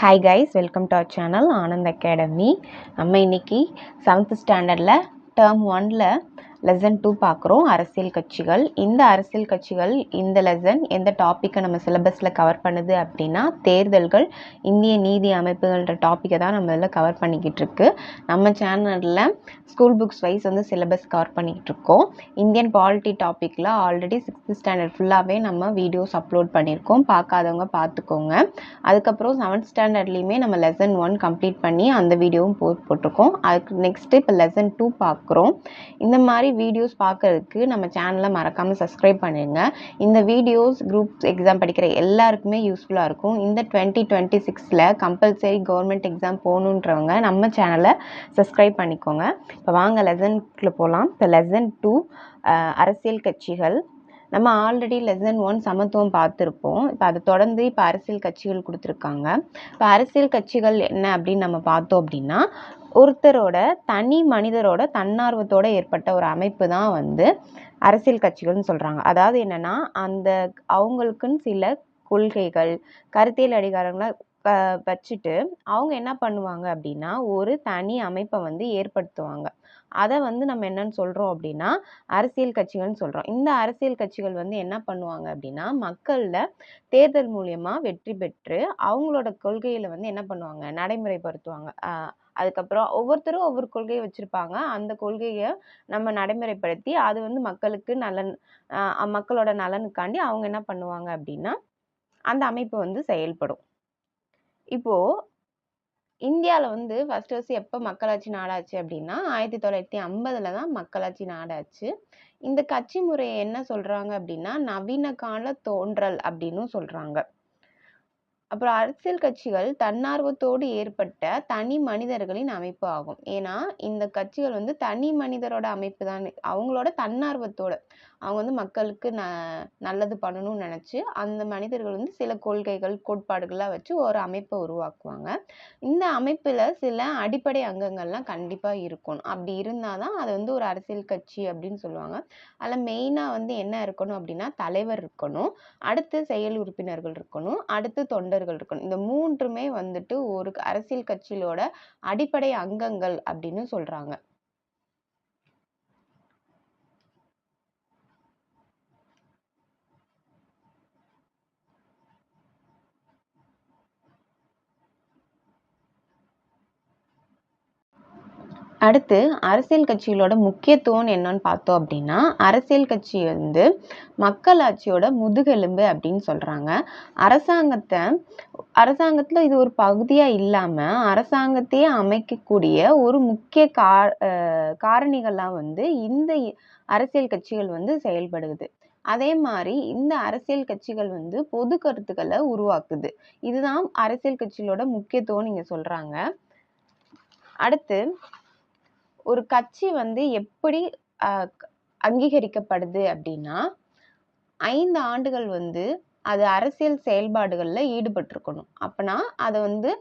Hi guys, welcome to our channel Anand Academy. நம்ம இன்னைக்கு 7th ஸ்டாண்டர்ட்ல term 1ல lesson 2 பார்க்குறோம். அரசியல் கட்சிகள். இந்த அரசியல் கட்சிகள் இந்த lesson எந்த டாப்பிக்கை நம்ம சிலபஸில் கவர் பண்ணுது அப்படின்னா தேர்தல்கள், இந்திய நீதி அமைப்புகள்ன்ற டாப்பிக்கை தான் நம்ம இதில் கவர் பண்ணிக்கிட்டு இருக்கு. நம்ம சேனலில் ஸ்கூல் புக்ஸ் வைஸ் வந்து சிலபஸ் கவர் பண்ணிக்கிட்டு இருக்கோம். இந்தியன் பாலிட்டி டாப்பிக்கில் ஆல்ரெடி 6th ஸ்டாண்டர்ட் ஃபுல்லாகவே நம்ம வீடியோஸ் அப்லோட் பண்ணியிருக்கோம். பார்க்காதவங்க பார்த்துக்கோங்க. அதுக்கப்புறம் 7th ஸ்டாண்டர்ட்லேயுமே நம்ம லெசன் 1 கம்ப்ளீட் பண்ணி அந்த வீடியோவும் போட்டிருக்கோம். அதுக்கு நெக்ஸ்ட்டு இப்போ லெசன் 2 பார்க்குறோம். இந்த மாதிரி வீடியோஸ் பார்க்கறதுக்கு நம்ம சேனலை மறக்காமல் சப்ஸ்கிரைப் பண்ணிடுங்க. இந்த வீடியோஸ் குரூப் எக்ஸாம் படிக்கிற எல்லாருக்குமே யூஸ்ஃபுல்லாக இருக்கும். இந்த 2026ல் கம்பல்சரி கவர்மெண்ட் எக்ஸாம் போகணுன்றவங்க நம்ம சேனலை சப்ஸ்கிரைப் பண்ணிக்கோங்க. இப்போ வாங்க லெசனுக்குள்ளே போகலாம். இப்போ லெசன் 2 அரசியல் கட்சிகள். நம்ம ஆல்ரெடி லெசன் 1 சமத்துவம் பார்த்துருப்போம். இப்போ அதை தொடர்ந்து இப்போ அரசியல் கட்சிகள் கொடுத்துருக்காங்க. இப்போ அரசியல் கட்சிகள் என்ன அப்படின்னு நம்ம பார்த்தோம் அப்படின்னா ஒருத்தரோட தனி மனிதரோட தன்னார்வத்தோட ஏற்பட்ட ஒரு அமைப்பு தான் வந்து அரசியல் கட்சிகள்னு சொல்கிறாங்க. அதாவது என்னென்னா அந்த அவங்களுக்குன்னு சில கொள்கைகள், கருத்தியல் அதிகாரங்களை வச்சுட்டு அவங்க என்ன பண்ணுவாங்க அப்படின்னா ஒரு தனி அமைப்பை வந்து ஏற்படுத்துவாங்க. அதை வந்து நம்ம என்னன்னு சொல்கிறோம் அப்படின்னா அரசியல் கட்சிகள்னு சொல்கிறோம். இந்த அரசியல் கட்சிகள் வந்து என்ன பண்ணுவாங்க அப்படின்னா மக்களில் தேர்தல் மூலியமாக வெற்றி பெற்று அவங்களோட கொள்கையில் வந்து என்ன பண்ணுவாங்க நடைமுறைப்படுத்துவாங்க. அதுக்கப்புறம் ஒவ்வொருத்தரும் ஒவ்வொரு கொள்கையை வச்சுருப்பாங்க. அந்த கொள்கையை நம்ம நடைமுறைப்படுத்தி அது வந்து மக்களுக்கு நலன், மக்களோட நலனுக்காண்டி அவங்க என்ன பண்ணுவாங்க அப்படின்னா அந்த அமைப்பு வந்து செயல்படும். இப்போது இந்தியாவில் வந்து ஃபர்ஸ்ட் எப்போ மக்களாட்சி நாடாச்சு அப்படின்னா 1950ல் தான் மக்களாட்சி நாடாச்சு. இந்த கட்சி முறையை என்ன சொல்கிறாங்க அப்படின்னா நவீன கால தோன்றல் அப்படின்னு சொல்கிறாங்க. அப்புறம் அரசியல் கட்சிகள் தன்னார்வத்தோடு ஏற்பட்ட தனி மனிதர்களின் அமைப்பு ஆகும். ஏன்னா இந்த கட்சிகள் வந்து தனி மனிதரோட அமைப்பு தான். அவங்களோட தன்னார்வத்தோட அவங்க வந்து மக்களுக்கு நல்லது பண்ணணும்னு நினச்சி அந்த மனிதர்கள் வந்து சில கொள்கைகள் கோட்பாடுகள்லாம் வச்சு ஒரு அமைப்பை உருவாக்குவாங்க. இந்த அமைப்பில் சில அடிப்படை அங்கங்கள்லாம் கண்டிப்பாக இருக்கணும். அப்படி இருந்தால் தான் அது வந்து ஒரு அரசியல் கட்சி அப்படின்னு சொல்லுவாங்க. அதில் மெயினாக வந்து என்ன இருக்கணும் அப்படின்னா தலைவர் இருக்கணும், அடுத்து செயல் உறுப்பினர்கள் இருக்கணும், அடுத்து தொண்டர்கள் இருக்கணும். இந்த மூன்றுமே வந்துட்டு ஒரு அரசியல் கட்சியோட அடிப்படை அங்கங்கள் அப்படின்னு சொல்றாங்க. அடுத்து அரசியல் கட்சிகளோட முக்கியத்துவம் என்னன்னு பார்த்தோம் அப்படின்னா அரசியல் கட்சி வந்து மக்களாட்சியோட முதுகெலும்பு அப்படின்னு சொல்றாங்க. அரசாங்கத்துல இது ஒரு பகுதியா இல்லாம அரசாங்கத்தையே அமைக்கக்கூடிய ஒரு முக்கிய காரணிகள்லாம் வந்து இந்த அரசியல் கட்சிகள் வந்து செயல்படுது. அதே மாதிரி இந்த அரசியல் கட்சிகள் வந்து பொது கருத்துக்களை உருவாக்குது. இதுதான் அரசியல் கட்சிகளோட முக்கியத்துவம் நீங்க சொல்றாங்க. அடுத்து ஒரு கட்சி வந்து எப்படி அங்கீகரிக்கப்படுது அப்படின்னா 5 ஆண்டுகள் வந்து அது அரசியல் செயல்பாடுகள்ல ஈடுபட்டிருக்கணும். அப்பனா அதை வந்து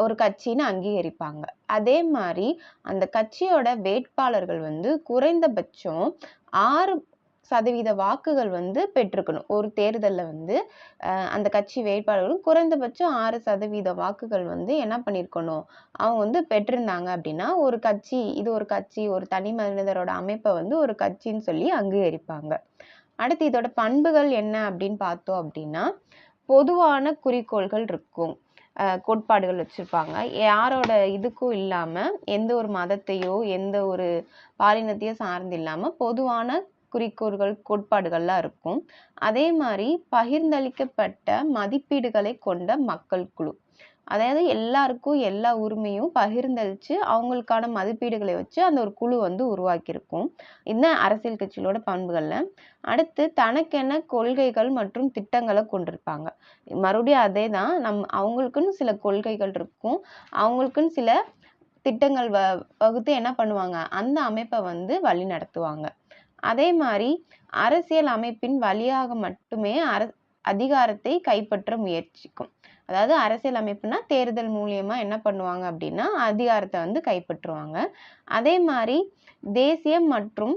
ஒரு கட்சின்னு அங்கீகரிப்பாங்க. அதே மாதிரி அந்த கட்சியோட வேட்பாளர்கள் வந்து குறைந்தபட்சம் 6% வாக்குகள் வந்து பெற்றிருக்கணும். ஒரு தேர்தலில் வந்து அந்த கட்சி வேட்பாளர்களும் குறைந்தபட்சம் 6% வாக்குகள் வந்து என்ன பண்ணியிருக்கணும், அவங்க வந்து பெற்றிருந்தாங்க அப்படின்னா ஒரு கட்சி, இது ஒரு கட்சி, ஒரு தனி மனிதரோட அமைப்பை வந்து ஒரு கட்சின்னு சொல்லி அங்கீகரிப்பாங்க. அடுத்து இதோட பண்புகள் என்ன அப்படின்னு பார்த்தோம் அப்படின்னா பொதுவான குறிக்கோள்கள் இருக்கும், கோட்பாடுகள் வச்சிருப்பாங்க. யாரோட இதுக்கும் இல்லாம எந்த ஒரு மதத்தையோ எந்த ஒரு பாலினத்தையோ சார்ந்து இல்லாம பொதுவான குறிக்கோள்கள் கோட்பாடுகள்லாம் இருக்கும். அதே மாதிரி பகிர்ந்தளிக்கப்பட்ட மதிப்பீடுகளை கொண்ட மக்கள் குழு. அதாவது எல்லாருக்கும் எல்லா உரிமையும் பகிர்ந்தளிச்சு அவங்களுக்கான மதிப்பீடுகளை வச்சு அந்த ஒரு குழு வந்து உருவாக்கியிருக்கும். இந்த அரசியல் கட்சிகளோட பண்புகள்ல அடுத்து தனக்கென கொள்கைகள் மற்றும் திட்டங்களை கொண்டிருப்பாங்க. மறுபடியும் அதே தான், அவங்களுக்குன்னு சில கொள்கைகள் இருக்கும், அவங்களுக்குன்னு சில திட்டங்கள் வகுத்து என்ன பண்ணுவாங்க அந்த அமைப்பை வந்து வழி நடத்துவாங்க. அதே மாதிரி அரசியல் அமைப்பின் வழியாக மட்டுமே அதிகாரத்தை கைப்பற்ற முயற்சிக்கும். அதாவது அரசியல் அமைப்புனா தேர்தல் மூலியமா என்ன பண்ணுவாங்க அப்படின்னா அதிகாரத்தை வந்து கைப்பற்றுவாங்க. அதே மாதிரி தேசிய மற்றும்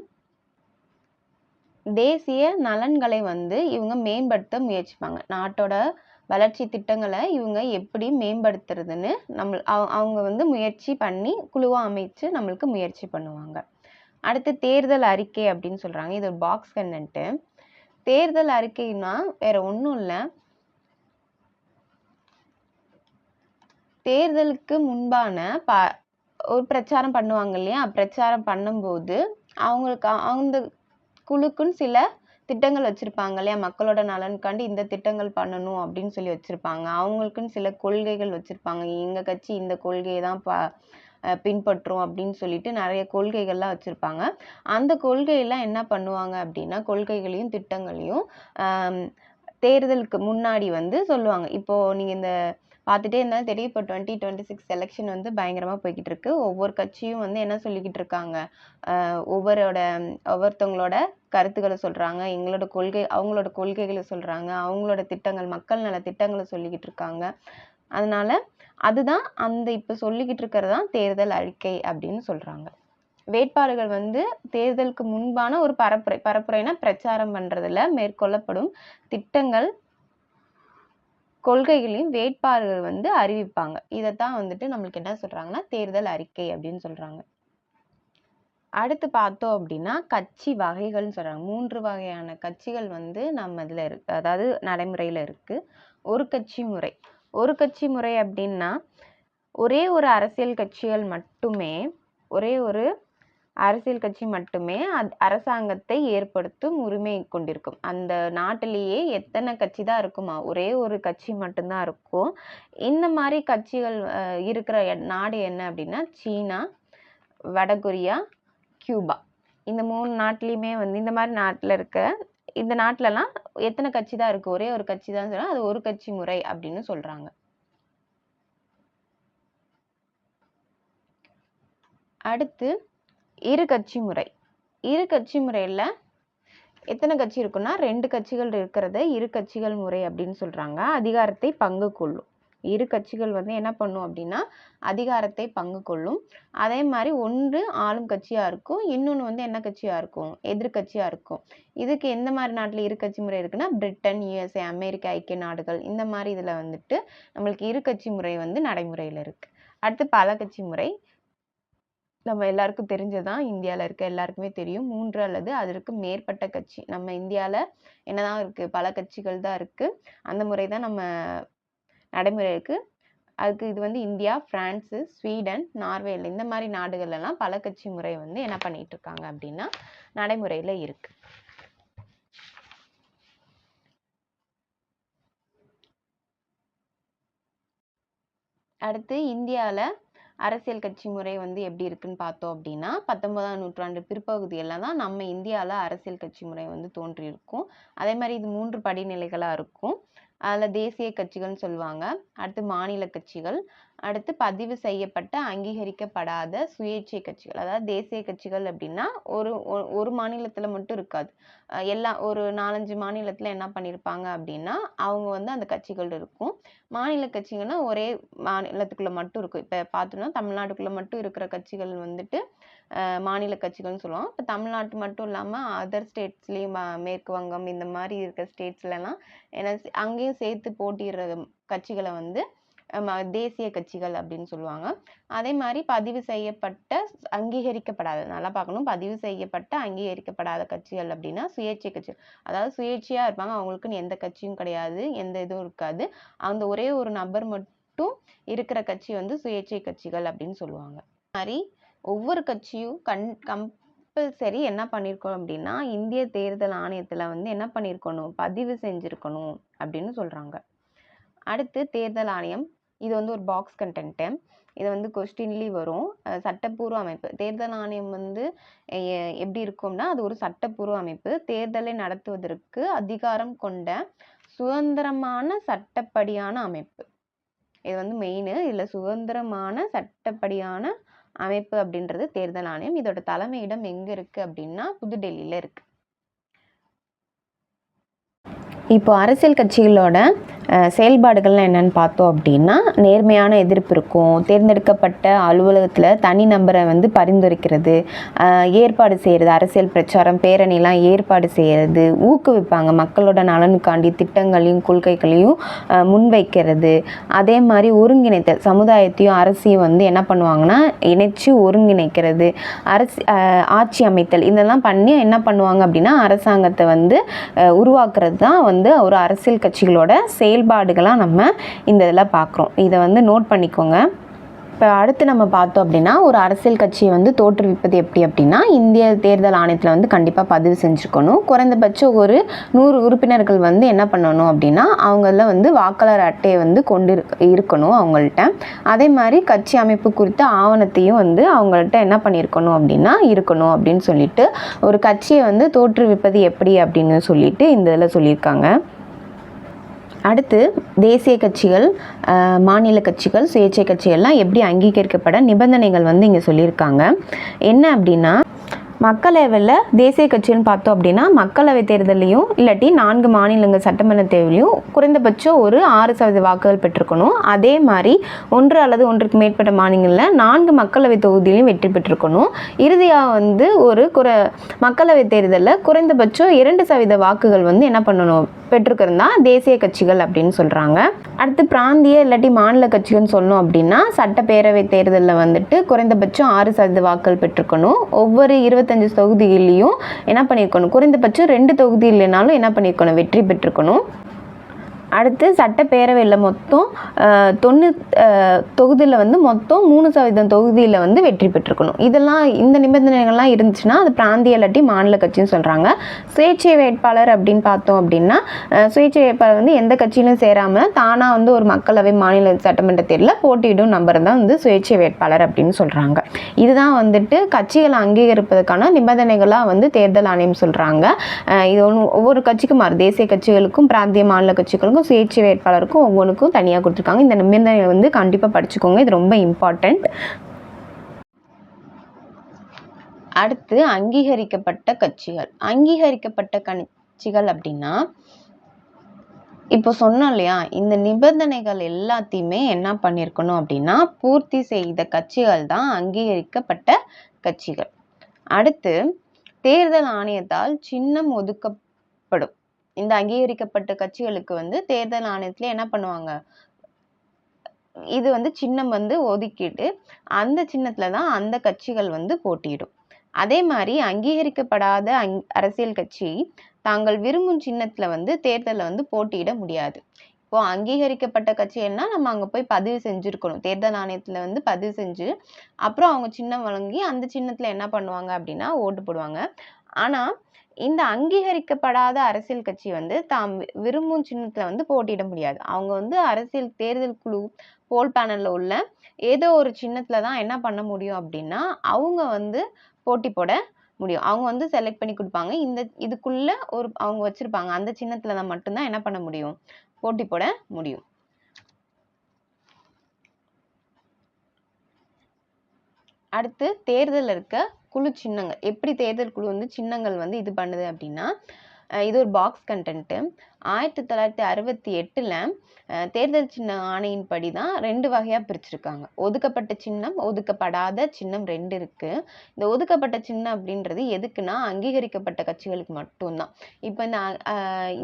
தேசிய நலன்களை வந்து இவங்க மேம்படுத்த முயற்சிப்பாங்க. நாட்டோட வளர்ச்சி திட்டங்களை இவங்க எப்படி மேம்படுத்துறதுன்னு அவங்க வந்து முயற்சி பண்ணி குழுவாக அமைச்சு நம்மளுக்கு முயற்சி பண்ணுவாங்க. அடுத்து தேர்தல் அறிக்கை அப்படின்னு சொல்கிறாங்க. இது ஒரு பாக்ஸ் கண்டென்ட்டு. தேர்தல் அறிக்கைன்னா வேற ஒன்றும் இல்லை, தேர்தலுக்கு முன்பான ஒரு பிரச்சாரம் பண்ணுவாங்க இல்லையா, பிரச்சாரம் பண்ணும்போது அவங்களுக்கு அந்த குழுக்குன்னு சில திட்டங்கள் வச்சிருப்பாங்க இல்லையா, மக்களோட நலனுக்காண்டி இந்த திட்டங்கள் பண்ணணும் அப்படின்னு சொல்லி வச்சிருப்பாங்க. அவங்களுக்குன்னு சில கொள்கைகள் வச்சிருப்பாங்க. எங்க கட்சி இந்த கொள்கையை தான் பின்பற்றும் அப்படின்னு சொல்லிட்டு நிறைய கொள்கைகள்லாம் வச்சிருப்பாங்க. அந்த கொள்கையெல்லாம் என்ன பண்ணுவாங்க அப்படின்னா, கொள்கைகளையும் திட்டங்களையும் தேர்தலுக்கு முன்னாடி வந்து சொல்லுவாங்க. இப்போ நீங்க இந்த பார்த்துட்டே இருந்தாலும் தெரியும், இப்போ 2026 எலெக்ஷன் வந்து பயங்கரமாக போய்கிட்டு இருக்கு. ஒவ்வொரு கட்சியும் வந்து என்ன சொல்லிக்கிட்டு இருக்காங்க, ஒவ்வொருத்தவங்களோட கருத்துக்களை சொல்றாங்க, அவங்களோட கொள்கைகளை சொல்றாங்க, அவங்களோட திட்டங்கள், மக்கள் நல திட்டங்களை சொல்லிக்கிட்டு இருக்காங்க. அதனால அதுதான் அந்த இப்போ சொல்லிக்கிட்டு இருக்கிறதான் தேர்தல் அறிக்கை அப்படின்னு சொல்றாங்க. வேட்பாளர்கள் வந்து தேர்தலுக்கு முன்பான ஒரு பரப்புரைனா பிரச்சாரம் பண்றதுல மேற்கொள்ளப்படும் திட்டங்கள், கொள்கைகளையும் வேட்பாளர்கள் வந்து அறிவிப்பாங்க. இதைத்தான் வந்துட்டு நம்மளுக்கு என்ன சொல்றாங்கன்னா தேர்தல் அறிக்கை அப்படின்னு சொல்றாங்க. அடுத்து பார்த்தோம் அப்படின்னா கட்சி வகைகள்னு சொல்றாங்க. 3 வகையான கட்சிகள் வந்து நம்ம இதுல இருக்கு, அதாவது நடைமுறையில இருக்கு. ஒரு கட்சி முறை. ஒரு கட்சி முறை அப்படின்னா ஒரே ஒரு அரசியல் கட்சி மட்டுமே அரசாங்கத்தை ஏற்படுத்தும் உரிமை கொண்டிருக்கும். அந்த நாட்டிலேயே எத்தனை கட்சி தான் இருக்குமா, ஒரே ஒரு கட்சி மட்டும்தான் இருக்கும். இந்த மாதிரி கட்சிகள் இருக்கிற நாடு என்ன அப்படின்னா சீனா, வடகொரியா, கியூபா. இந்த 3 நாட்டிலையுமே வந்து இந்த மாதிரி நாட்டில் இருக்க இந்த நாட்டிலலாம் எத்தனை கட்சி தான் இருக்கு, ஒரே ஒரு கட்சி தான் சொன்னா அது ஒரு கட்சி முறை அப்படின்னு சொல்றாங்க. அடுத்து இரு கட்சி முறை. இரு கட்சி முறையில எத்தனை கட்சி இருக்குன்னா 2 கட்சிகள் இருக்கிறத இரு கட்சிகள் முறை அப்படின்னு சொல்றாங்க. அதிகாரத்தை பங்கு கொள்ளும். இரு கட்சிகள் வந்து என்ன பண்ணும் அப்படின்னா அதிகாரத்தை பங்கு கொள்ளும். அதே மாதிரி ஒன்று ஆளும் கட்சியா இருக்கும், இன்னொன்று வந்து என்ன கட்சியா இருக்கும், எதிர்கட்சியா இருக்கும். இதுக்கு எந்த மாதிரி நாட்டில் இரு கட்சி முறை இருக்குன்னா பிரிட்டன், USA, அமெரிக்க ஐக்கிய நாடுகள், இந்த மாதிரி இதுல வந்துட்டு நம்மளுக்கு இரு கட்சி முறை வந்து நடைமுறையில இருக்கு. அடுத்து பல கட்சி முறை. நம்ம எல்லாருக்கும் தெரிஞ்சதான், இந்தியாவில் இருக்க எல்லாருக்குமே தெரியும். 3 அல்லது அதற்கு மேற்பட்ட கட்சி. நம்ம இந்தியாவில் என்னதான் இருக்கு, பல கட்சிகள் தான் இருக்கு. அந்த முறை தான் நம்ம நடைமுறை இருக்கு. அதுக்கு இது வந்து இந்தியா, பிரான்ஸு, ஸ்வீடன், நார்வேல இந்த மாதிரி நாடுகள்லாம் பல கட்சி முறை வந்து என்ன பண்ணிட்டு இருக்காங்க அப்படின்னா நடைமுறையில இருக்கு. அடுத்து இந்தியாவில் அரசியல் கட்சி முறை வந்து எப்படி இருக்குன்னு பார்த்தோம் அப்படின்னா 19ஆம் நூற்றாண்டு பிற்பகுதியெல்லாம் தான் நம்ம இந்தியாவில் அரசியல் கட்சி முறை வந்து தோன்றியிருக்கும். அதே மாதிரி இது 3 படிநிலைகளாக இருக்கும். அதில் தேசிய கட்சிகள்னு சொல்லுவாங்க, அடுத்து மாநில கட்சிகள், அடுத்து பதிவு செய்யப்பட்ட அங்கீகரிக்கப்படாத சுயேட்சை கட்சிகள். அதாவது தேசிய கட்சிகள் அப்படின்னா ஒரு மாநிலத்தில் மட்டும் இருக்காது, ஒரு 4-5 மாநிலத்தில் என்ன பண்ணியிருப்பாங்க அப்படின்னா அவங்க வந்து அந்த கட்சிகள் இருக்கும். மாநில கட்சிகள்னா ஒரே மாநிலத்துக்குள்ள மட்டும் இருக்கும். இப்போ பார்த்தோம்னா தமிழ்நாட்டுக்குள்ள மட்டும் இருக்கிற கட்சிகள் வந்துட்டு மாநில கட்சிகள்னு சொல்லுவோம். இப்போ தமிழ்நாட்டு மட்டும் இல்லாமல் அதர் ஸ்டேட்ஸ்லேயும் மேற்கு வங்கம் இந்த மாதிரி இருக்க ஸ்டேட்ஸ்லலாம் என்ன அங்கேயும் சேர்த்து போட்டியிடுற கட்சிகளை வந்து தேசிய கட்சிகள் அப்படின்னு சொல்லுவாங்க. அதே மாதிரி பதிவு செய்யப்பட்ட அங்கீகரிக்கப்படாத, நல்லா பார்க்கணும், பதிவு செய்யப்பட்ட அங்கீகரிக்கப்படாத கட்சிகள் அப்படின்னா சுயேட்சை கட்சிகள். அதாவது சுயேட்சையா இருப்பாங்க, அவங்களுக்குன்னு எந்த கட்சியும் கிடையாது, எந்த இதுவும் இருக்காது. அந்த ஒரே ஒரு நபர் மட்டும் இருக்கிற கட்சி வந்து சுயேட்சை கட்சிகள் அப்படின்னு சொல்லுவாங்க. மாதிரி ஒவ்வொரு கட்சியும் கம்பல்சரி என்ன பண்ணியிருக்கணும் அப்படின்னா இந்திய தேர்தல் ஆணையத்தில் வந்து என்ன பண்ணியிருக்கணும், பதிவு செஞ்சிருக்கணும் அப்படின்னு சொல்றாங்க. அடுத்து தேர்தல் ஆணையம். இது வந்து ஒரு பாக்ஸ் கண்டென்ட்டு. இது வந்து கொஸ்டின்லேயும் வரும். சட்டப்பூர்வ அமைப்பு. தேர்தல் ஆணையம் வந்து எப்படி இருக்கும்னா அது ஒரு சட்டப்பூர்வ அமைப்பு. தேர்தலை நடத்துவதற்கு அதிகாரம் கொண்ட சுதந்திரமான சட்டப்படியான அமைப்பு. இது வந்து மெயின். இதில் சுதந்திரமான சட்டப்படியான அமைப்பு அப்படின்றது தேர்தல் ஆணையம். இதோட தலைமையிடம் எங்க இருக்கு அப்படின்னா புதுடெல்லியில இருக்கு. இப்போ அரசியல் கட்சிகளோட செயல்பாடுகள்லாம் என்னென்னு பார்த்தோம் அப்படின்னா, நேர்மையான எதிர்ப்பு இருக்கும், தேர்ந்தெடுக்கப்பட்ட அலுவலகத்தில் தனி நபரை வந்து பரிந்துரைக்கிறது, ஏற்பாடு செய்கிறது, அரசியல் பிரச்சாரம் பேரணிலாம் ஏற்பாடு செய்கிறது, ஊக்குவிப்பாங்க, மக்களோட நலனுக்காண்டி திட்டங்களையும் கொள்கைகளையும் முன்வைக்கிறது. அதே மாதிரி ஒருங்கிணைத்தல், சமுதாயத்தையும் அரசையும் வந்து என்ன பண்ணுவாங்கன்னா இணைச்சு ஒருங்கிணைக்கிறது, ஆட்சி அமைத்தல், இதெல்லாம் பண்ணி என்ன பண்ணுவாங்க அப்படின்னா அரசாங்கத்தை வந்து உருவாக்குறது தான் வந்து ஒரு அரசியல் கட்சிகளோட செயல்பாடுகளாக நம்ம இந்த இதில் பார்க்குறோம். இதை வந்து நோட் பண்ணிக்கோங்க. இப்போ அடுத்து நம்ம பார்த்தோம் அப்படின்னா, ஒரு அரசியல் கட்சியை வந்து தோற்றுவிப்பது எப்படி அப்படின்னா, இந்திய தேர்தல் ஆணையத்தில் வந்து கண்டிப்பாக பதிவு செஞ்சுருக்கணும். குறைந்தபட்சம் ஒரு 100 உறுப்பினர்கள் வந்து என்ன பண்ணணும் அப்படின்னா, அவங்கள வந்து வாக்காளர் அட்டையை வந்து கொண்டு இருக்கணும் அவங்கள்ட்ட. அதே மாதிரி கட்சி அமைப்பு குறித்த ஆவணத்தையும் வந்து அவங்கள்ட்ட என்ன பண்ணியிருக்கணும் அப்படின்னா இருக்கணும் அப்படின்னு சொல்லிட்டு, ஒரு கட்சியை வந்து தோற்றுவிப்பது எப்படி அப்படின்னு சொல்லிட்டு இந்த இதில் சொல்லியிருக்காங்க. அடுத்து தேசிய கட்சிகள், மாநில கட்சிகள், சுயேட்சை கட்சிகள்லாம் எப்படி அங்கீகரிக்கப்பட நிபந்தனைகள் வந்து இங்கே சொல்லியிருக்காங்க. என்ன அப்படின்னா, மக்களவையில் தேசிய கட்சின்னு பார்த்தோம் அப்படின்னா, மக்களவை தேர்தலையும் இல்லாட்டி 4 மாநிலங்கள் சட்டமன்ற தேர்தலையும் குறைந்தபட்சம் ஒரு 6% வாக்குகள் பெற்றிருக்கணும். அதே மாதிரி 1 அல்லது 1க்கு மேற்பட்ட மாநிலங்களில் 4 மக்களவை தொகுதியிலையும் வெற்றி பெற்றிருக்கணும். இறுதியாக வந்து ஒரு மக்களவை தேர்தலில் குறைந்தபட்சம் 2% வாக்குகள் வந்து என்ன பண்ணணும் பெற்றிருக்கிறது தான் தேசிய கட்சிகள் அப்படின்னு சொல்கிறாங்க. அடுத்து பிராந்திய இல்லாட்டி மாநில கட்சிகள்னு சொன்னோம் அப்படின்னா, சட்டப்பேரவை தேர்தலில் வந்துட்டு குறைந்தபட்சம் 6% வாக்குகள் பெற்றிருக்கணும். ஒவ்வொரு 25 தொகுதியிலையும் என்ன பண்ணியிருக்கணும், குறைந்தபட்சம் 2 தொகுதி இல்லைனாலும் என்ன பண்ணியிருக்கணும், வெற்றி பெற்றிருக்கணும். அடுத்து சட்டப்பேரவையில் மொத்தம் 90 தொகுதியில் வந்து மொத்தம் 3% தொகுதியில் வந்து வெற்றி பெற்றிருக்கணும். இதெல்லாம் இந்த நிபந்தனைகள்லாம் இருந்துச்சுன்னா அது பிராந்திய இல்லாட்டி மாநில கட்சின்னு சொல்கிறாங்க. சுயேட்சை வேட்பாளர் அப்படின்னு பார்த்தோம் அப்படின்னா, சுயேட்சை வேட்பாளர் வந்து எந்த கட்சியிலும் சேராமல் தானாக வந்து ஒரு மக்களவை மாநில சட்டமன்ற தேர்தலில் போட்டியிடும் நபர் தான் வந்து சுயேட்சை வேட்பாளர் அப்படின்னு சொல்கிறாங்க. இதுதான் வந்துட்டு கட்சிகளை அங்கீகரிப்பதற்கான நிபந்தனைகளாக வந்து தேர்தல் ஆணையம் சொல்கிறாங்க. இது ஒவ்வொரு கட்சிக்கும் மாறும். தேசிய கட்சிகளுக்கும் பிராந்திய மாநில கட்சிகளுக்கும் சுயேட்சை வேட்பாளருக்கும் ஒவ்வொன்றுக்கும் தனியாக கொடுத்துருக்காங்க. இந்த நிபந்தனை வந்து கண்டிப்பாக படிச்சுக்கோங்க, இது ரொம்ப இம்பார்ட்டண்ட். அடுத்து அங்கீகரிக்கப்பட்ட கட்சிகள். அங்கீகரிக்கப்பட்ட கட்சிகள் அப்படின்னா, இப்போ சொன்னோம் இல்லையா, இந்த நிபந்தனைகள் எல்லாத்தையுமே என்ன பண்ணியிருக்கணும் அப்படின்னா பூர்த்தி செய்த கட்சிகள் தான் அங்கீகரிக்கப்பட்ட கட்சிகள். அடுத்து தேர்தல் ஆணையத்தால் சின்னம் ஒதுக்கப்படும். இந்த அங்கீகரிக்கப்பட்ட கட்சிகளுக்கு வந்து தேர்தல் ஆணையத்துல என்ன பண்ணுவாங்க, இது வந்து சின்னம் வந்து ஒதுக்கிட்டு அந்த சின்னத்துல தான் அந்த கட்சிகள் வந்து போட்டியிடும். அதே மாதிரி அங்கீகரிக்கப்படாத அரசியல் கட்சி தாங்கள் விரும்பும் சின்னத்துல வந்து தேர்தலில் வந்து போட்டியிட முடியாது. இப்போ அங்கீகரிக்கப்பட்ட கட்சின்னா நம்ம அங்கே போய் பதிவு செஞ்சுருக்கணும், தேர்தல் ஆணையத்தில் வந்து பதிவு செஞ்சு அப்புறம் அவங்க சின்னம் வழங்கி அந்த சின்னத்தில் என்ன பண்ணுவாங்க அப்படின்னா ஓட்டு போடுவாங்க. ஆனால் இந்த அங்கீகரிக்கப்படாத அரசியல் கட்சி வந்து தாம் விரும்பும் சின்னத்தில் வந்து போட்டியிட முடியாது. அவங்க வந்து அரசியல் தேர்தல் குழு போல் பேனலில் உள்ள ஏதோ ஒரு சின்னத்தில் தான் என்ன பண்ண முடியும் அப்படின்னா அவங்க வந்து போட்டி போட முடியும். அவங்க வந்து செலக்ட் பண்ணி கொடுப்பாங்க. இதுக்குள்ள ஒரு அவங்க வச்சிருப்பாங்க, அந்த சின்னத்தில் தான் மட்டும்தான் என்ன பண்ண முடியும், போட்டி போட முடியும். அடுத்து தேர்தலில் இருக்க குழு சின்னங்கள். எப்படி தேர்தல் குழு வந்து சின்னங்கள் வந்து இது பண்ணுது அப்படின்னா, இது ஒரு பாக்ஸ் கண்டென்ட்டு. 1968ல் தேர்தல் சின்ன ஆணையின்படி தான் 2 வகையாக பிரிச்சிருக்காங்க. ஒதுக்கப்பட்ட சின்னம், ஒதுக்கப்படாத சின்னம் 2 இருக்கு. இந்த ஒதுக்கப்பட்ட சின்னம் அப்படின்றது எதுக்குன்னா அங்கீகரிக்கப்பட்ட கட்சிகளுக்கு மட்டும்தான். இப்போ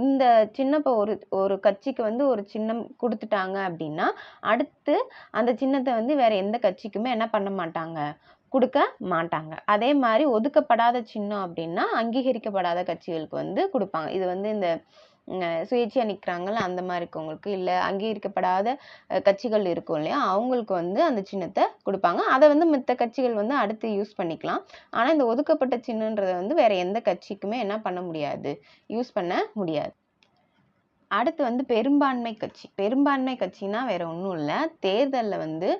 இந்த சின்னம் இப்போ ஒரு கட்சிக்கு வந்து ஒரு சின்னம் கொடுத்துட்டாங்க அப்படின்னா அடுத்து அந்த சின்னத்தை வந்து வேற எந்த கட்சிக்குமே என்ன பண்ண மாட்டாங்க, கொடுக்க மாட்டாங்க. அதே மாதிரி ஒதுக்கப்படாத சின்னம் அப்படின்னா அங்கீகரிக்கப்படாத கட்சிகளுக்கு வந்து கொடுப்பாங்க. இது வந்து இந்த சுயேட்சையா நிற்கிறாங்கல்ல அந்த மாதிரி இருக்கவங்களுக்கு, இல்லை அங்கீகரிக்கப்படாத கட்சிகள் இருக்கும் இல்லையா அவங்களுக்கு வந்து அந்த சின்னத்தை கொடுப்பாங்க. அதை வந்து மற்ற கட்சிகள் வந்து அடுத்து யூஸ் பண்ணிக்கலாம். ஆனால் இந்த ஒதுக்கப்பட்ட சின்னன்றதை வந்து வேற எந்த கட்சிக்குமே என்ன பண்ண முடியாது, யூஸ் பண்ண முடியாது. அடுத்து வந்து பெரும்பான்மை கட்சி. பெரும்பான்மை கட்சினா வேற ஒன்றும் இல்லை, தேர்தலில் வந்து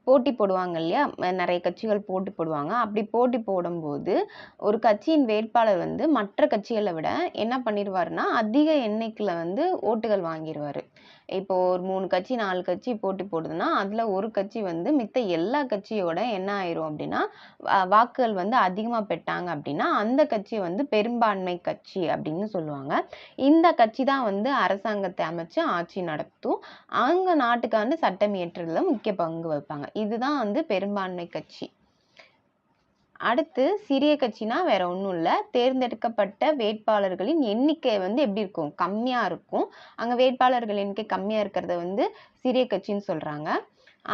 போட்டி போடுவாங்க இல்லையா, நிறைய கட்சிகள் போட்டி போடுவாங்க. அப்படி போட்டி போடும்போது ஒரு கட்சியின் வேட்பாளர் வந்து மற்ற கட்சிகளை விட என்ன பண்ணிடுவாருன்னா அதிக எண்ணிக்கையில் வந்து ஓட்டுகள் வாங்கிடுவார். இப்போ ஒரு 3 கட்சி 4 கட்சி போட்டி போடுதுன்னா அதில் ஒரு கட்சி வந்து மித்த எல்லா கட்சியோட என்ன ஆயிரும் அப்படின்னா வாக்குகள் வந்து அதிகமாக பெற்றாங்க அப்படின்னா அந்த கட்சி வந்து பெரும்பான்மை கட்சி அப்படின்னு சொல்லுவாங்க. இந்த கட்சி தான் வந்து அரசாங்கத்தை அமைச்சு ஆட்சி நடத்தும். அவங்க நாட்டுக்கான சட்டம் இயற்றுறதுல முக்கிய பங்கு வகிப்பாங்க. இதுதான் வந்து பெரும்பான்மை கட்சி. அடுத்து சிறிய கட்சினா வேற ஒன்றும் இல்லை, தேர்ந்தெடுக்கப்பட்ட வேட்பாளர்களின் எண்ணிக்கை வந்து எப்படி இருக்கும், கம்மியா இருக்கும். அங்க வேட்பாளர்கள் எண்ணிக்கை கம்மியா இருக்கிறத வந்து சிறிய கட்சின்னு சொல்றாங்க.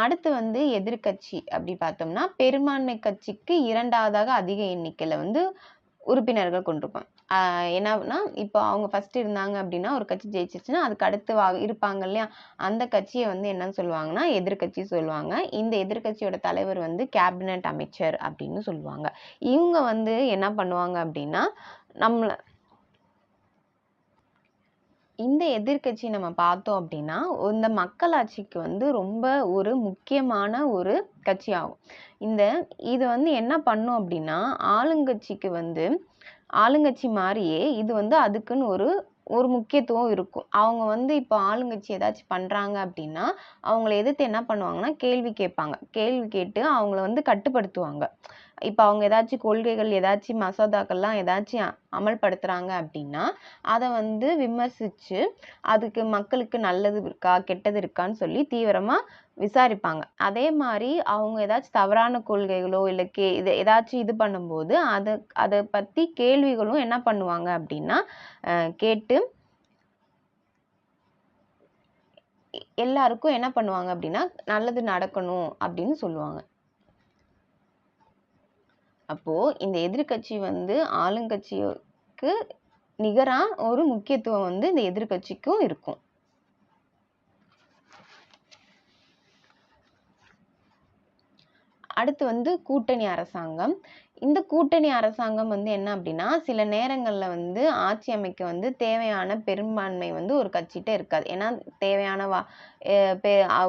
அடுத்து வந்து எதிர்க்கட்சி அப்படி பார்த்தோம்னா பெரும்பான்மை கட்சிக்கு இரண்டாவதாக அதிக எண்ணிக்கையில வந்து உறுப்பினர்கள் கொண்டிருப்பாங்க. என்னன்னா இப்போ அவங்க ஃபர்ஸ்ட் இருந்தாங்க அப்படின்னா ஒரு கட்சி ஜெயிச்சிருச்சுன்னா அதுக்கு அடுத்து இருப்பாங்க இல்லையா, அந்த கட்சியை வந்து என்னன்னு சொல்லுவாங்கன்னா எதிர்க்கட்சி சொல்லுவாங்க. இந்த எதிர்க்கட்சியோட தலைவர் வந்து கேபினட் அமைச்சர் அப்படின்னு சொல்லுவாங்க. இவங்க வந்து என்ன பண்ணுவாங்க அப்படின்னா நம்மள இந்த எதிர்க்கட்சி நம்ம பார்த்தோம் அப்படின்னா இந்த மக்களாட்சிக்கு வந்து ரொம்ப ஒரு முக்கியமான ஒரு கட்சி ஆகும். இது வந்து என்ன பண்ணும் அப்படின்னா ஆளுங்கட்சிக்கு வந்து ஆளுங்கட்சி மாதிரியே இது வந்து அதுக்குன்னு ஒரு ஒரு முக்கியத்துவம் இருக்கும். அவங்க வந்து இப்போ ஆளுங்கட்சி ஏதாச்சும் பண்றாங்க அப்படின்னா அவங்கள எதிர்த்து என்ன பண்ணுவாங்கன்னா கேள்வி கேட்பாங்க. கேள்வி கேட்டு அவங்கள வந்து கட்டுப்படுத்துவாங்க. இப்போ அவங்க ஏதாச்சும் கொள்கைகள் ஏதாச்சும் மசோதாக்கள்லாம் ஏதாச்சும் அமல்படுத்துறாங்க அப்படின்னா அதை வந்து விமர்சிச்சு அதுக்கு மக்களுக்கு நல்லது இருக்கா கெட்டது இருக்கான்னு சொல்லி தீவிரமா விசாரிப்பாங்க. அதே மாதிரி அவங்க ஏதாச்சும் தவறான கொள்கைகளோ இல்லை இது ஏதாச்சும் இது பண்ணும்போது அதை பத்தி கேள்விகளும் என்ன பண்ணுவாங்க அப்படின்னா கேட்டு எல்லாருக்கும் என்ன பண்ணுவாங்க அப்படின்னா நல்லது நடக்கணும் அப்படின்னு சொல்லுவாங்க. அப்போ இந்த எதிர்க்கட்சி வந்து ஆளுங்கட்சிக்கு நிகரா ஒரு முக்கியத்துவம் வந்து இந்த எதிர்க்கட்சிக்கும் இருக்கும். அடுத்து வந்து கூட்டணி அரசாங்கம். இந்த கூட்டணி அரசாங்கம் வந்து என்ன அப்படின்னா சில நேரங்கள்ல வந்து ஆட்சி அமைக்க வந்து தேவையான பெரும்பான்மை வந்து ஒரு கட்சிகிட்ட இருக்காது. ஏன்னா தேவையான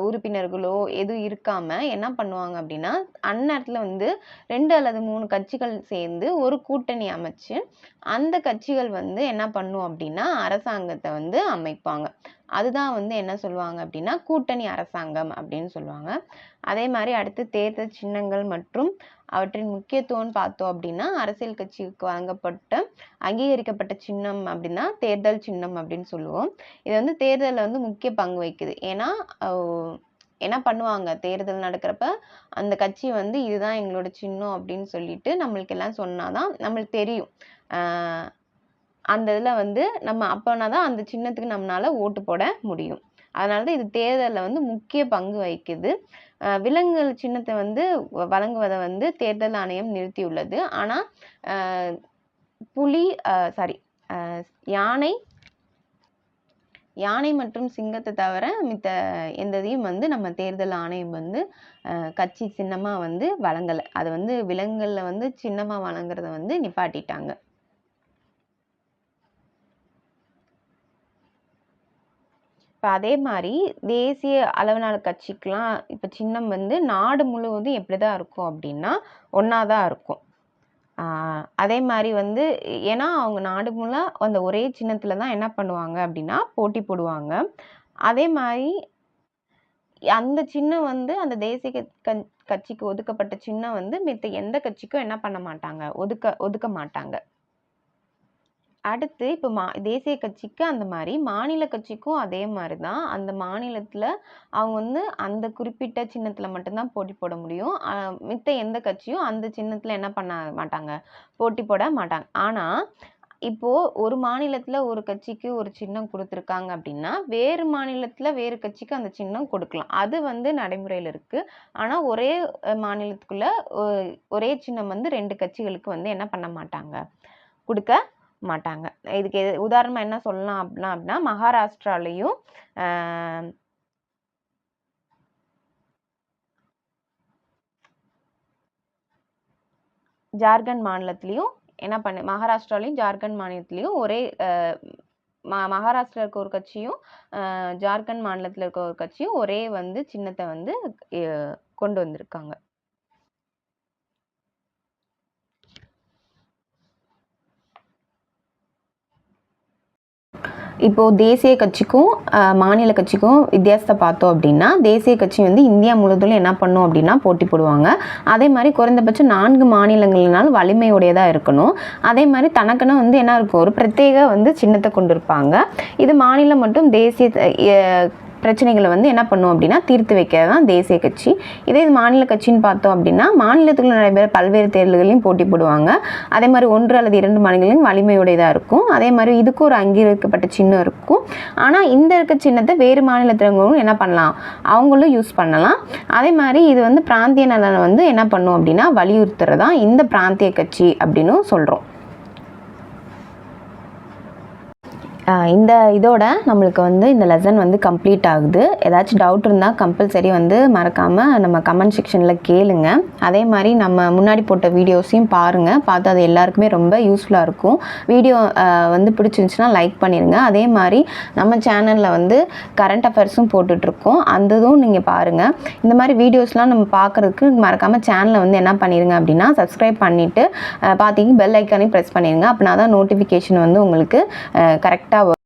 உறுப்பினர்களோ எதுவும் இருக்காம என்ன பண்ணுவாங்க அப்படின்னா அந்நேரத்துல வந்து 2 அல்லது 3 கட்சிகள் சேர்ந்து ஒரு கூட்டணி அமைச்சு அந்த கட்சிகள் வந்து என்ன பண்ணும் அப்படின்னா அரசாங்கத்தை வந்து அமைப்பாங்க. அதுதான் வந்து என்ன சொல்லுவாங்க அப்படின்னா கூட்டணி அரசாங்கம் அப்படின்னு சொல்லுவாங்க. அதே மாதிரி அடுத்து தேர்தல் சின்னங்கள் மற்றும் அவற்றின் முக்கியத்துவம்னு பார்த்தோம் அப்படின்னா அரசியல் கட்சிக்கு வழங்கப்பட்ட அங்கீகரிக்கப்பட்ட சின்னம் அப்படின்னா தேர்தல் சின்னம் அப்படின்னு சொல்லுவோம். இது வந்து தேர்தலில் வந்து முக்கிய பங்கு வகிக்குது. ஏன்னா என்ன பண்ணுவாங்க தேர்தல் நடக்கிறப்ப அந்த கட்சி வந்து இதுதான் எங்களோட சின்னம் அப்படின்னு சொல்லிட்டு நம்மளுக்கு எல்லாம் சொன்னாதான் நம்மளுக்கு தெரியும். அந்த இதில் வந்து நம்ம அப்போனாதான் அந்த சின்னத்துக்கு நம்மளால ஓட்டு போட முடியும். அதனாலதான் இது தேர்தலில் வந்து முக்கிய பங்கு வகிக்குது. விலங்குகள் சின்னத்தை வந்து வழங்குவதை வந்து தேர்தல் ஆணையம் நிறுத்தியுள்ளது. ஆனா புலி சாரி யானை மற்றும் சிங்கத்தை தவிர மித்த எந்ததையும் வந்து நம்ம தேர்தல் ஆணையம் வந்து கட்சி சின்னமா வந்து வழங்கலை. அது வந்து விலங்குகள்ல வந்து சின்னமா வழங்குறத வந்து நிப்பாட்டிட்டாங்க. இப்போ அதே மாதிரி தேசிய அளவிலான கட்சிக்கெலாம் இப்போ சின்னம் வந்து நாடு முழுவதும் எப்படி தான் இருக்கும் அப்படின்னா ஒன்றா தான் இருக்கும். அதே மாதிரி வந்து ஏன்னா அவங்க நாடு முழுவதும் அந்த ஒரே சின்னத்தில் தான் என்ன பண்ணுவாங்க அப்படின்னா போட்டி போடுவாங்க. அதே மாதிரி அந்த சின்னம் வந்து அந்த தேசிய கட்சிக்கு ஒதுக்கப்பட்ட சின்னம் வந்து மித்த எந்த கட்சிக்கும் என்ன பண்ண மாட்டாங்க ஒதுக்க மாட்டாங்க. அடுத்து இப்போ தேசிய கட்சிக்கு அந்த மாதிரி மாநில கட்சிக்கும் அதே மாதிரி தான். அந்த மாநிலத்தில் அவங்க வந்து அந்த குறிப்பிட்ட சின்னத்தில் மட்டும்தான் போட்டி போட முடியும். மித்த எந்த கட்சியும் அந்த சின்னத்தில் என்ன பண்ண மாட்டாங்க போட்டி போட மாட்டாங்க. ஆனால் இப்போ ஒரு மாநிலத்தில் ஒரு கட்சிக்கு ஒரு சின்னம் கொடுத்துருக்காங்க அப்படின்னா வேறு மாநிலத்தில் வேறு கட்சிக்கு அந்த சின்னம் கொடுக்கலாம். அது வந்து நடைமுறையில் இருக்கு. ஆனால் ஒரே மாநிலத்துக்குள்ள ஒரே சின்னம் வந்து 2 கட்சிகளுக்கு வந்து என்ன பண்ண மாட்டாங்க கொடுக்க மாட்டாங்க. இதுக்கு உதாரணமா என்ன சொல்லலாம் அப்படின்னா மகாராஷ்டிராலையும் ஜார்க்கண்ட் மாநிலத்திலையும் மகாராஷ்டிராலையும் ஜார்க்கண்ட் மாநிலத்திலையும் ஒரே மகாராஷ்டிரா இருக்க ஒரு கட்சியும் ஜார்க்கண்ட் மாநிலத்தில் இருக்க ஒரு கட்சியும் ஒரே வந்து சின்னத்தை வந்து கொண்டு வந்திருக்காங்க. இப்போது தேசிய கட்சிக்கும் மாநில கட்சிக்கும் வித்தியாசத்தை பார்த்தோம் அப்படின்னா, தேசிய கட்சி வந்து இந்தியா முழுவதும் என்ன பண்ணும் அப்படின்னா போட்டி போடுவாங்க. அதே மாதிரி குறைந்தபட்சம் 4 மாநிலங்கள்னாலும் வலிமையுடையதாக இருக்கணும். அதே மாதிரி தனக்குன்னு வந்து என்ன இருக்கும், ஒரு பிரத்யேக வந்து சின்னத்தை கொண்டு இருப்பாங்க. இது மாநிலம் மற்றும் தேசிய பிரச்சனைகளை வந்து என்ன பண்ணும் அப்படின்னா தீர்த்து வைக்கிறது தான் தேசிய கட்சி. இதே இது மாநில கட்சின்னு பார்த்தோம் அப்படின்னா, மாநிலத்துக்குள்ள நடைபெற பல்வேறு தேர்தல்களையும் போட்டி போடுவாங்க. அதே மாதிரி 1 அல்லது 2 மாநிலங்களும் வலிமையுடையதாக இருக்கும். அதே மாதிரி இதுக்கு ஒரு அங்கீகரிக்கப்பட்ட சின்னம் இருக்கும். ஆனால் இந்த இருக்க சின்னத்தை வேறு மாநிலத்தினர்களும் என்ன பண்ணலாம், அவங்களும் யூஸ் பண்ணலாம். அதே மாதிரி இது வந்து பிராந்திய நலனை வந்து என்ன பண்ணும் அப்படின்னா வலியுறுத்துறதான் இந்த பிராந்திய கட்சி அப்படின்னு சொல்கிறோம். இந்த இதோட நம்மளுக்கு வந்து இந்த லெசன் வந்து கம்ப்ளீட் ஆகுது. ஏதாச்சும் டவுட் இருந்தால் கம்பல்சரி வந்து மறக்காமல் நம்ம கமெண்ட் செக்ஷனில் கேளுங்க. அதே மாதிரி நம்ம முன்னாடி போட்ட வீடியோஸையும் பாருங்கள். பார்த்து அது எல்லாருக்குமே ரொம்ப யூஸ்ஃபுல்லாக இருக்கும். வீடியோ வந்து பிடிச்சிருந்துச்சுன்னா லைக் பண்ணிடுங்க. அதே மாதிரி நம்ம சேனலில் வந்து கரண்ட் அஃபேர்ஸும் போட்டுட்ருக்கோம், அந்த இதுவும் நீங்கள் பாருங்கள். இந்த மாதிரி வீடியோஸ்லாம் நம்ம பார்க்குறதுக்கு மறக்காமல் சேனலை வந்து என்ன பண்ணிடுங்க அப்படின்னா சப்ஸ்கிரைப் பண்ணிவிட்டு பார்த்தீங்கன்னா பெல் ஐக்கானையும் ப்ரெஸ் பண்ணிடுங்க. அப்படின்னா தான் நோட்டிஃபிகேஷன் வந்து உங்களுக்கு கரெக்டாக